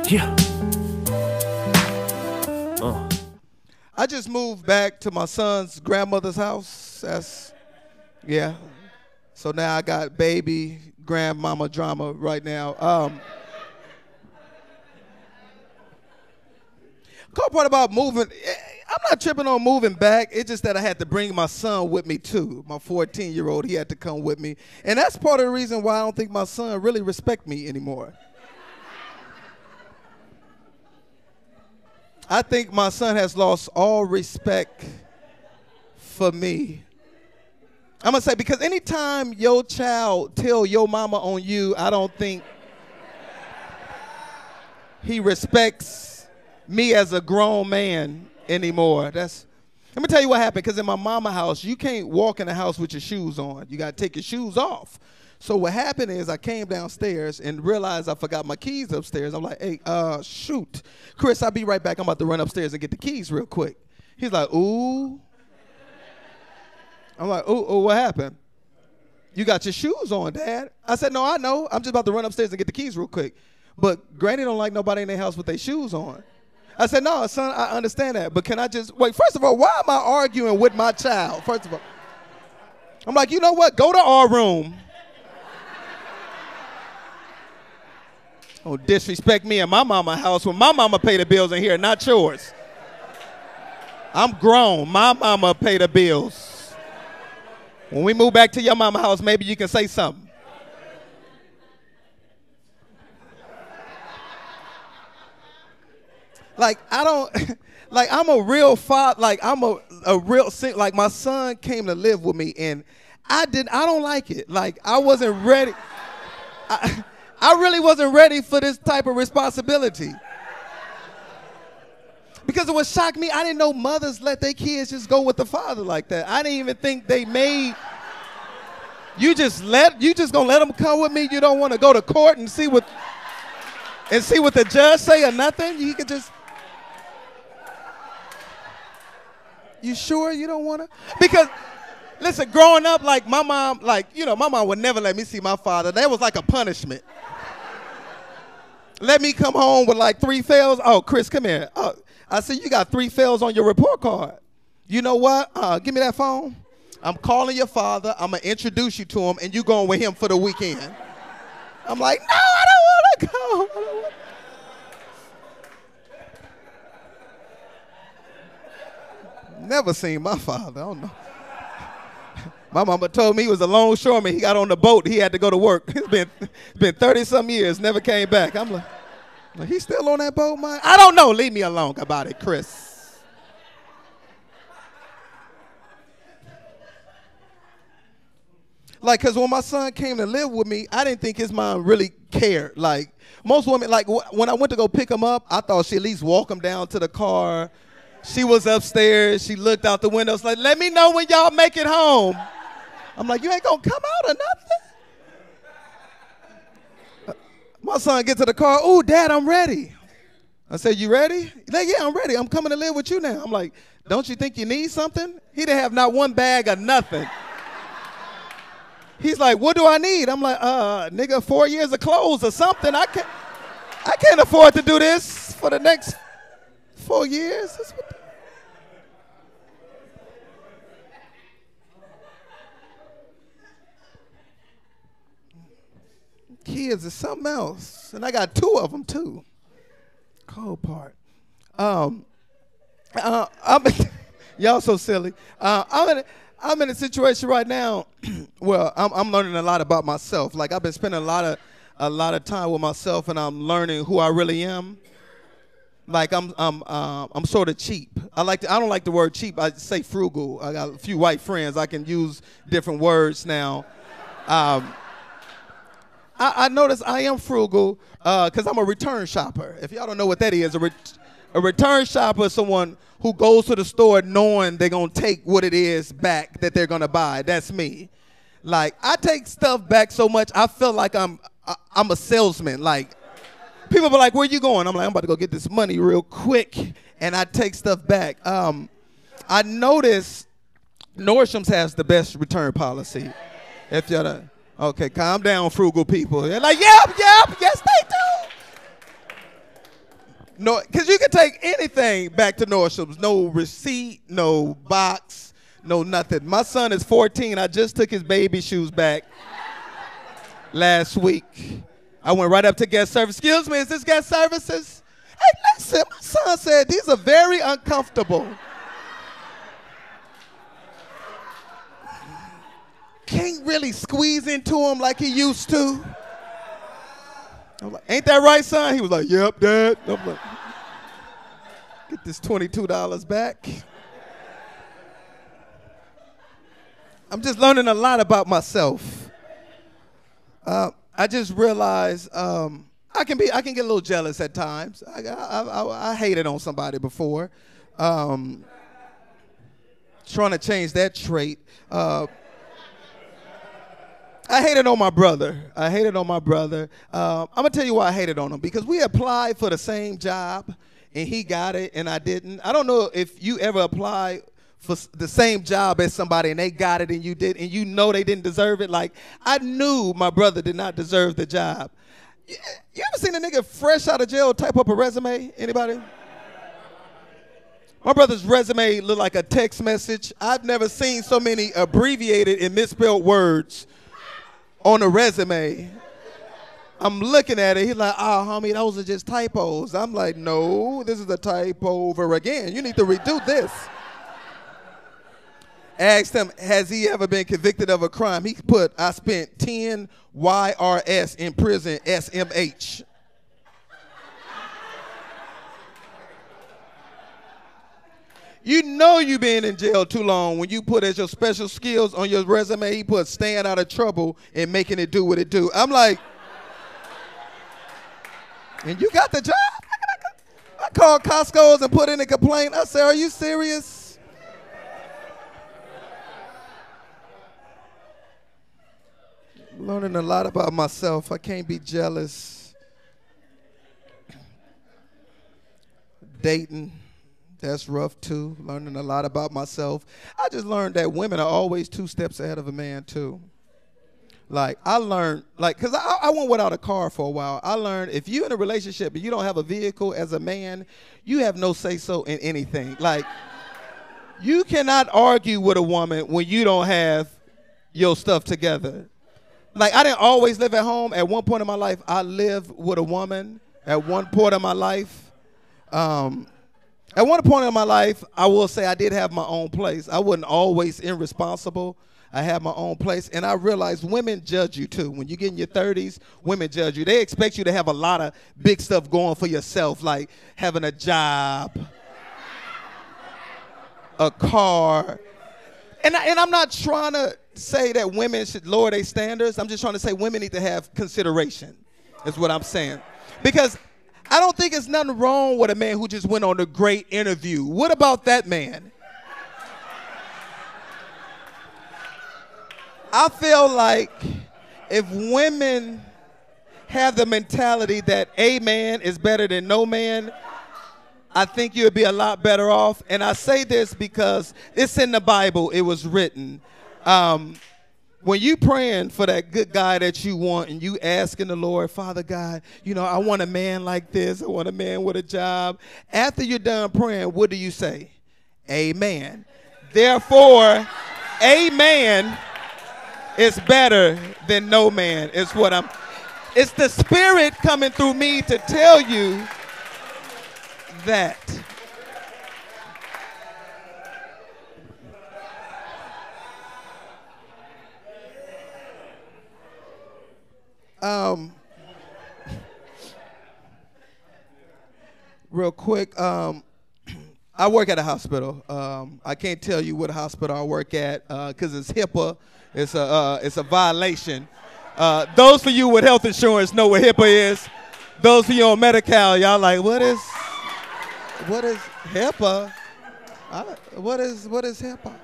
Yeah. I just moved back to my son's grandmother's house. Yeah. So now I got baby grandmama drama right now. Cool part about moving, I'm not tripping on moving back. It's just that I had to bring my son with me too. My 14-year-old, he had to come with me. And that's part of the reason why I don't think my son really respects me anymore. I think my son has lost all respect for me. I'm going to say, because anytime your child tell your mama on you, I don't think he respects me as a grown man anymore. Let me tell you what happened, because in my mama house, you can't walk in the house with your shoes on. You got to take your shoes off. So what happened is I came downstairs and realized I forgot my keys upstairs. I'm like, hey, shoot. Chris, I'll be right back. I'm about to run upstairs and get the keys real quick. He's like, ooh. I'm like, ooh, what happened? You got your shoes on, Dad. I said, no, I know. I'm just about to run upstairs and get the keys real quick. But Granny don't like nobody in their house with their shoes on. I said, no, son, I understand that. But can I just, wait, first of all, why am I arguing with my child? First of all, I'm like, you know what? Go to our room. Don't disrespect me in my mama house when my mama pay the bills in here, not yours. I'm grown. My mama pay the bills. When we move back to your mama house, maybe you can say something. Like, I'm a real father, like, I'm a real, like, my son came to live with me, and I don't like it. Like, I wasn't ready. I really wasn't ready for this type of responsibility. Because it would shock me, I didn't know mothers let their kids just go with the father like that. I didn't even think they made, you just gonna let them come with me? You don't want to go to court and see what the judge say or nothing? You could just, you sure you don't want to? Because, listen, growing up, like, my mom, like, you know, my mom would never let me see my father. That was like a punishment. Let me come home with like 3 fails. Oh, Chris, come here. I said, you got 3 fails on your report card. You know what? Give me that phone. I'm calling your father. I'm going to introduce you to him, and you going with him for the weekend. I'm like, no, I don't want to go. Never seen my father. I don't know. My mama told me he was a longshoreman. He got on the boat. He had to go to work. It's been 30-some years, never came back. I'm like, he's still on that boat, man? I don't know. Leave me alone about it, Chris. Like, because when my son came to live with me, I didn't think his mom really cared. Like, most women, like, when I went to go pick him up, I thought she'd at least walk him down to the car. She was upstairs. She looked out the window. It's like, let me know when y'all make it home. I'm like, you ain't going to come out or nothing? My son gets to the car. Oh, Dad, I'm ready. I said, you ready? He's like, yeah, I'm ready. I'm coming to live with you now. I'm like, don't you think you need something? He didn't have not one bag of nothing. He's like, what do I need? I'm like, nigga, 4 years of clothes or something. I can't afford to do this for the next 4 years. Kids is something else, and I got 2 of them too. Cold part. Y'all so silly. I'm in a situation right now where I'm learning a lot about myself. Like, I've been spending a lot of time with myself, and I'm learning who I really am. Like, I'm sort of cheap. I don't like the word cheap. I say frugal. I got a few white friends. I can use different words now. I notice I am frugal because I'm a return shopper. If y'all don't know what that is, a return shopper is someone who goes to the store knowing they're going to take what it is back that they're going to buy. That's me. Like, I take stuff back so much, I feel like I'm a salesman. Like, people be like, where you going? I'm like, I'm about to go get this money real quick, and I take stuff back. I notice Nordstrom's has the best return policy. If y'all don't. Okay, calm down, frugal people. They're like, yep, yes, they do. No, because you can take anything back to Nordstrom's. No receipt, no box, no nothing. My son is 14. I just took his baby shoes back last week. I went right up to guest service. Excuse me, is this guest services? Hey, listen, my son said these are very uncomfortable. Can't really squeeze into them like he used to. I'm like, ain't that right, son? He was like, yep, Dad. I'm like, get this $22 back. I'm just learning a lot about myself. I just realized I can get a little jealous at times. I hated on somebody before. Trying to change that trait. I hated on my brother. I'm gonna tell you why I hated on him. Because we applied for the same job, and he got it, and I didn't. I don't know if you ever applied for the same job as somebody, and they got it, and you did, and you know they didn't deserve it. Like, I knew my brother did not deserve the job. You ever seen a nigga fresh out of jail type up a resume? Anybody? My brother's resume looked like a text message. I've never seen so many abbreviated and misspelled words on a resume. I'm looking at it. He's like, homie, those are just typos. I'm like, no, this is a typo over again. You need to redo this. Asked him, has he ever been convicted of a crime? He put, I spent 10 YRS in prison, SMH. You know you been in jail too long when you put as your special skills on your resume, he put staying out of trouble and making it do what it do. I'm like, and you got the job? I called Costco's and put in a complaint. I said, are you serious? Learning a lot about myself. I can't be jealous. Dating. That's rough too, learning a lot about myself. I just learned that women are always 2 steps ahead of a man too. Like, I learned, like, because I went without a car for a while. I learned if you're in a relationship and you don't have a vehicle as a man, you have no say-so in anything. Like, you cannot argue with a woman when you don't have your stuff together. Like, I didn't always live at home. At one point in my life, I lived with a woman at one point in my life. At one point in my life, I will say I did have my own place. I wasn't always irresponsible. I had my own place. And I realized women judge you too. When you get in your 30s, women judge you. They expect you to have a lot of big stuff going for yourself, like having a job, a car. And I'm not trying to say that women should lower their standards. I'm just trying to say women need to have consideration, is what I'm saying. Because I don't think there's nothing wrong with a man who just went on a great interview. What about that man? I feel like if women have the mentality that a man is better than no man, I think you'd be a lot better off. And I say this because it's in the Bible. It was written. When you praying for that good guy that you want and you asking the Lord, Father God, you know, I want a man like this. I want a man with a job. After you're done praying, what do you say? Amen. Therefore, a man is better than no man is what it's the Spirit coming through me to tell you that. Real quick, I work at a hospital. I can't tell you what hospital I work at because it's HIPAA. It's a violation. Those for you with health insurance know what HIPAA is. Those of you on Medi-Cal, y'all like, what is HIPAA? What is HIPAA?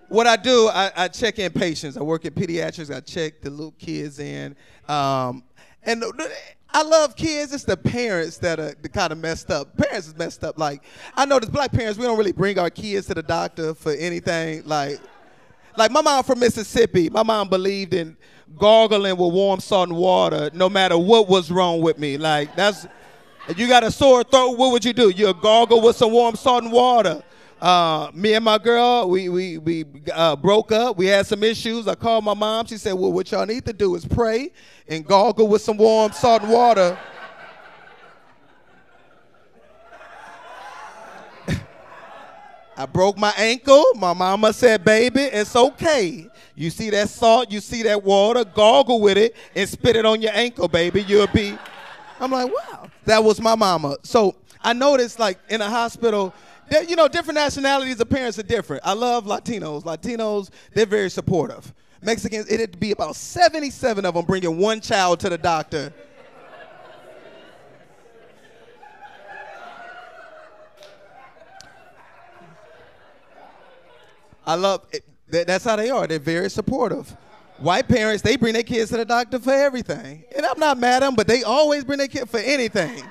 What I do, I check in patients. I work in pediatrics. I check the little kids in. And I love kids. It's the parents that are kind of messed up. Parents is messed up. Like, I know the black parents, we don't really bring our kids to the doctor for anything. Like Like my mom from Mississippi, my mom believed in gargling with warm salt and water no matter what was wrong with me. Like that's, if you got a sore throat, what would you do? You gargle with some warm salt and water. Me and my girl, we broke up. We had some issues. I called my mom. She said, well, what y'all need to do is pray and gargle with some warm salt and water. I broke my ankle. My mama said, baby, it's okay. You see that salt, you see that water, gargle with it and spit it on your ankle, baby. You'll be. I'm like, wow. That was my mama. So I noticed, like, in a hospital, that, you know, different nationalities of parents are different. I love Latinos. Latinos, they're very supportive. Mexicans, it'd be about 77 of them bringing one child to the doctor. I love it. That's how they are. They're very supportive. White parents, they bring their kids to the doctor for everything. And I'm not mad at them, but they always bring their kid for anything.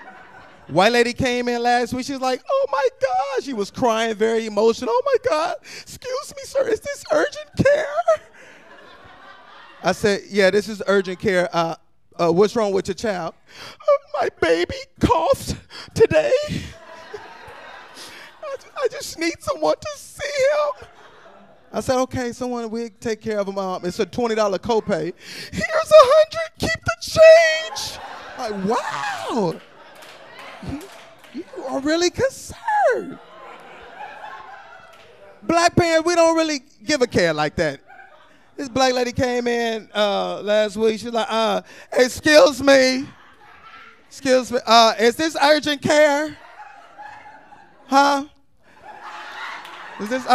White lady came in last week. She was like, oh, my God. She was crying, very emotional. Oh, my God. Excuse me, sir. Is this urgent care? I said, yeah, this is urgent care. What's wrong with your child? My baby coughed today. I just need someone to see him. I said, okay, someone, we'll take care of him. It's a $20 copay. Here's $100, keep the change. Like, wow. You are really concerned. Black parents, we don't really give a care like that. This black lady came in last week. She's like, excuse me. Is this urgent care? Huh? Is this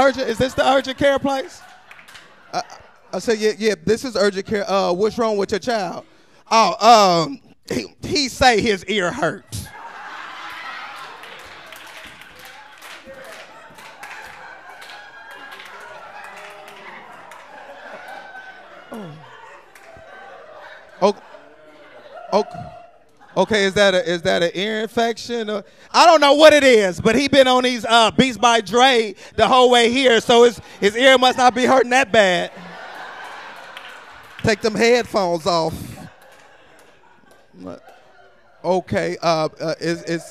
the urgent care place? I said, yeah, this is urgent care. What's wrong with your child? Oh, he say his ear hurts. Okay, is that an ear infection? I don't know what it is, but he been on these Beats by Dre the whole way here, so his ear must not be hurting that bad. Take them headphones off. Okay, it'd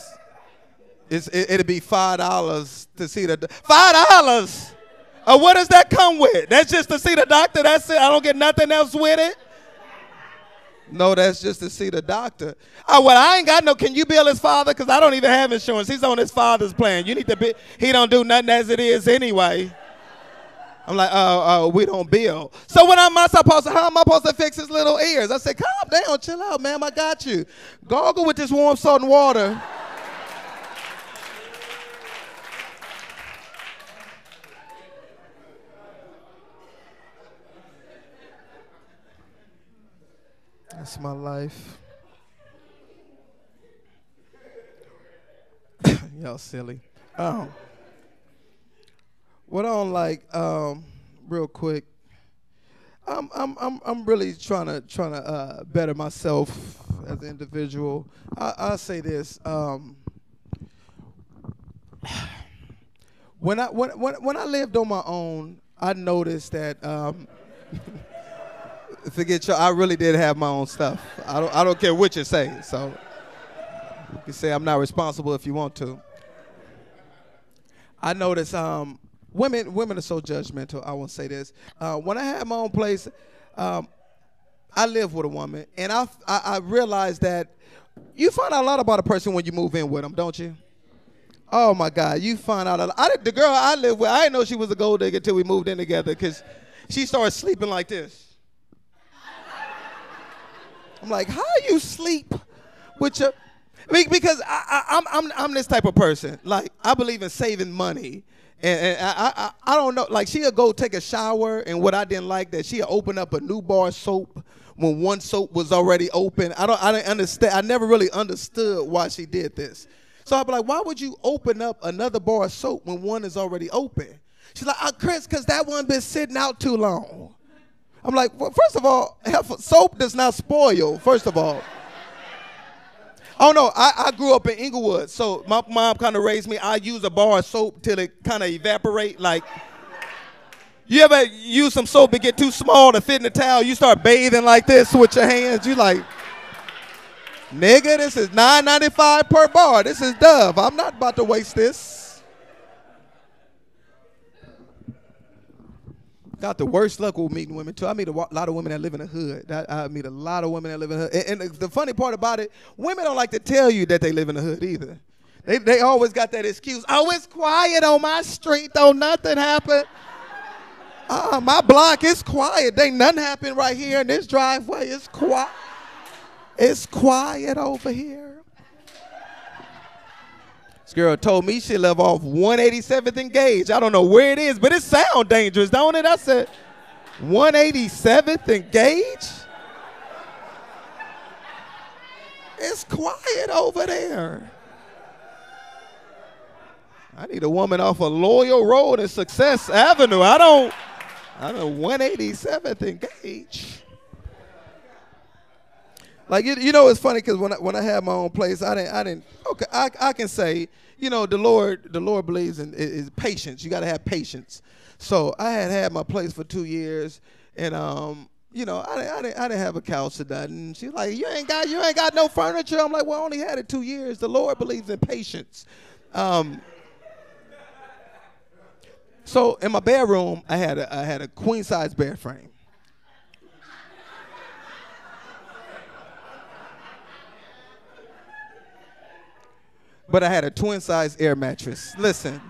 be $5 to see the $5. What does that come with? That's just to see the doctor. That's it. I don't get nothing else with it. No, that's just to see the doctor. Oh, well, I ain't got no, can you bill his father? Because I don't even have insurance. He's on his father's plan. You need to be, he don't do nothing as it is anyway. I'm like, we don't bill. So when how am I supposed to fix his little ears? I said, calm down, chill out, ma'am, I got you. Gargle with this warm salt and water. That's my life. Y'all silly. What I don't like, real quick. I'm really trying to better myself as an individual. I'll say this. When I lived on my own, I noticed that. I really did have my own stuff. I don't care what you say. So you can say I'm not responsible if you want to. I notice women are so judgmental. I won't say this. When I had my own place, I lived with a woman, and I realized that you find out a lot about a person when you move in with them, don't you? Oh my God, you find out a lot. The girl I lived with, I didn't know she was a gold digger until we moved in together, because she started sleeping like this. I'm like, how you sleep with your? Because I'm this type of person. Like, I believe in saving money, and I don't know. Like, she'll go take a shower, and what I didn't like, that she'll open up a new bar of soap when one soap was already open. I didn't understand. I never really understood why she did this. So I'd be like, why would you open up another bar of soap when one is already open? She's like, Chris, because that one been sitting out too long. I'm like, well, first of all, soap does not spoil, first of all. Oh, no, I grew up in Inglewood, so my mom kind of raised me. I use a bar of soap till it kind of evaporate. Like, You ever use some soap and get too small to fit in the towel? You start bathing like this with your hands. You like, nigga, this is $9.95 per bar. This is Dove. I'm not about to waste this. Got the worst luck with meeting women, too. I meet a lot of women that live in the hood. I meet a lot of women that live in the hood. And the funny part about it, women don't like to tell you that they live in the hood either. They always got that excuse. Oh, it's quiet on my street, though. Nothing happened. My block is quiet. Ain't nothing happened right here in this driveway. It's quiet. It's quiet over here. This girl told me she live off 187th and Gage. I don't know where it is, but it sounds dangerous, don't it? I said, 187th and Gage? It's quiet over there. I need a woman off of Loyal Road and Success Avenue. I don't 187th and Gage. Like, you know, it's funny because when I had my own place, I didn't. Okay, I can say, you know, the Lord believes in is patience. You got to have patience. So I had my place for 2 years, and you know, I didn't have a couch or nothing. She's like, you ain't got no furniture. I'm like, well, I only had it 2 years. The Lord believes in patience. So in my bedroom, I had a queen size bed frame. But I had a twin size air mattress. Listen,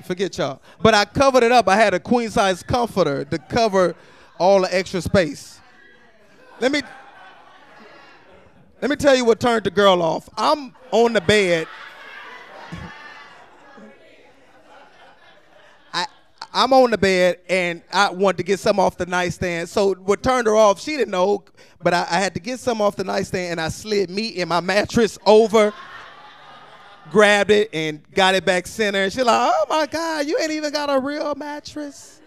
forget y'all. But I covered it up. I had a queen size comforter to cover all the extra space. Let me tell you what turned the girl off. I'm on the bed. I'm on the bed, and I wanted to get some off the nightstand. So what turned her off, she didn't know, but I had to get some off the nightstand, and I slid meat in my mattress over, grabbed it, and got it back center. And she's like, oh, my God, you ain't even got a real mattress.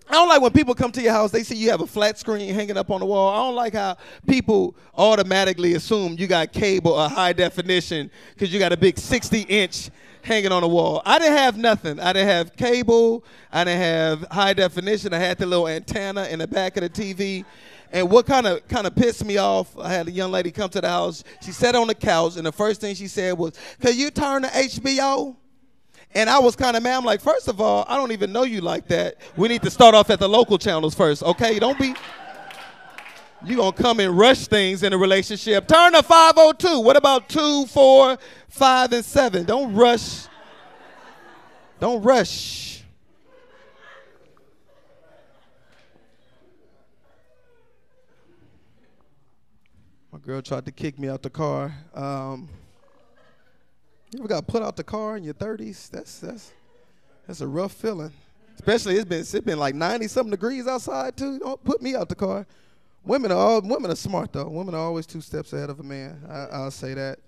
I don't like when people come to your house, they see you have a flat screen hanging up on the wall. I don't like how people automatically assume you got cable or high definition because you got a big 60-inch hanging on the wall. I didn't have nothing. I didn't have cable. I didn't have high definition. I had the little antenna in the back of the TV. And what kind of pissed me off, I had a young lady come to the house. She sat on the couch, and the first thing she said was, could you turn to HBO? And I was kind of mad. I'm like, first of all, I don't even know you like that. We need to start off at the local channels first, okay? Don't be, you gonna come and rush things in a relationship. Turn to 502. What about 2, 4, 5, and 7? Don't rush. Don't rush. My girl tried to kick me out the car. You ever got put out the car in your 30s? That's a rough feeling. Especially it's been like 90-something degrees outside too. Don't put me out the car. Women are smart though. Women are always 2 steps ahead of a man. I'll say that.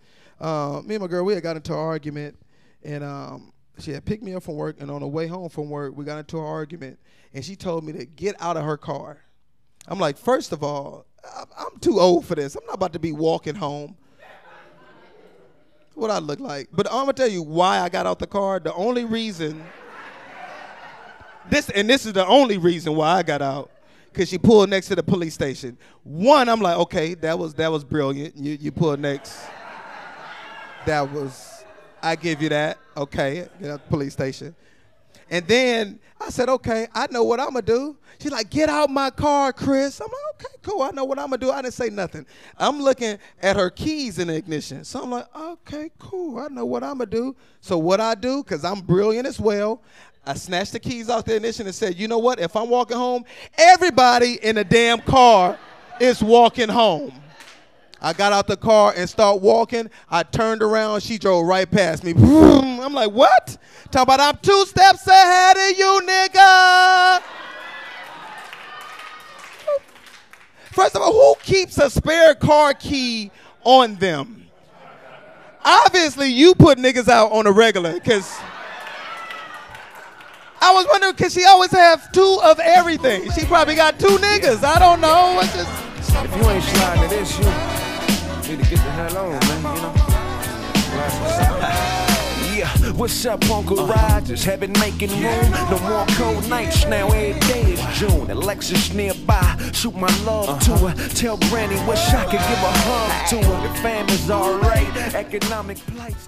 Me and my girl, we had got into an argument, and she had picked me up from work, and on the way home from work, we got into an argument, and she told me to get out of her car. I'm like, first of all, I'm too old for this. I'm not about to be walking home. What I look like. But I'm gonna tell you why I got out the car. The only reason, this is the only reason why I got out, because she pulled next to the police station. One, I'm like, okay, that was brilliant. You pulled next. That was, I give you that. Okay, get out the police station. And then I said, okay, I know what I'm gonna do. She's like, get out my car, Chris. I'm like, okay, cool, I know what I'm gonna do. I didn't say nothing. I'm looking at her keys in the ignition. So I'm like, okay, cool, I know what I'm gonna do. So what I do, because I'm brilliant as well, I snatched the keys out the ignition and said, you know what, if I'm walking home, everybody in the damn car is walking home. I got out the car and start walking. I turned around. She drove right past me. I'm like, what? Talking about I'm 2 steps ahead of you, nigga. First of all, who keeps a spare car key on them? Obviously, you put niggas out on a regular, because I was wondering, because she always have 2 of everything. She probably got 2 niggas. I don't know. It's just, if you ain't sliding to this, you need to get the hell on, man, you know? Yeah, what's up, Uncle Rogers? Have been making room. No more cold nights now. Every day is June. Alexis nearby. Shoot my love to her. Tell Granny wish I could give a hug to her. The fam is alright. Economic plights.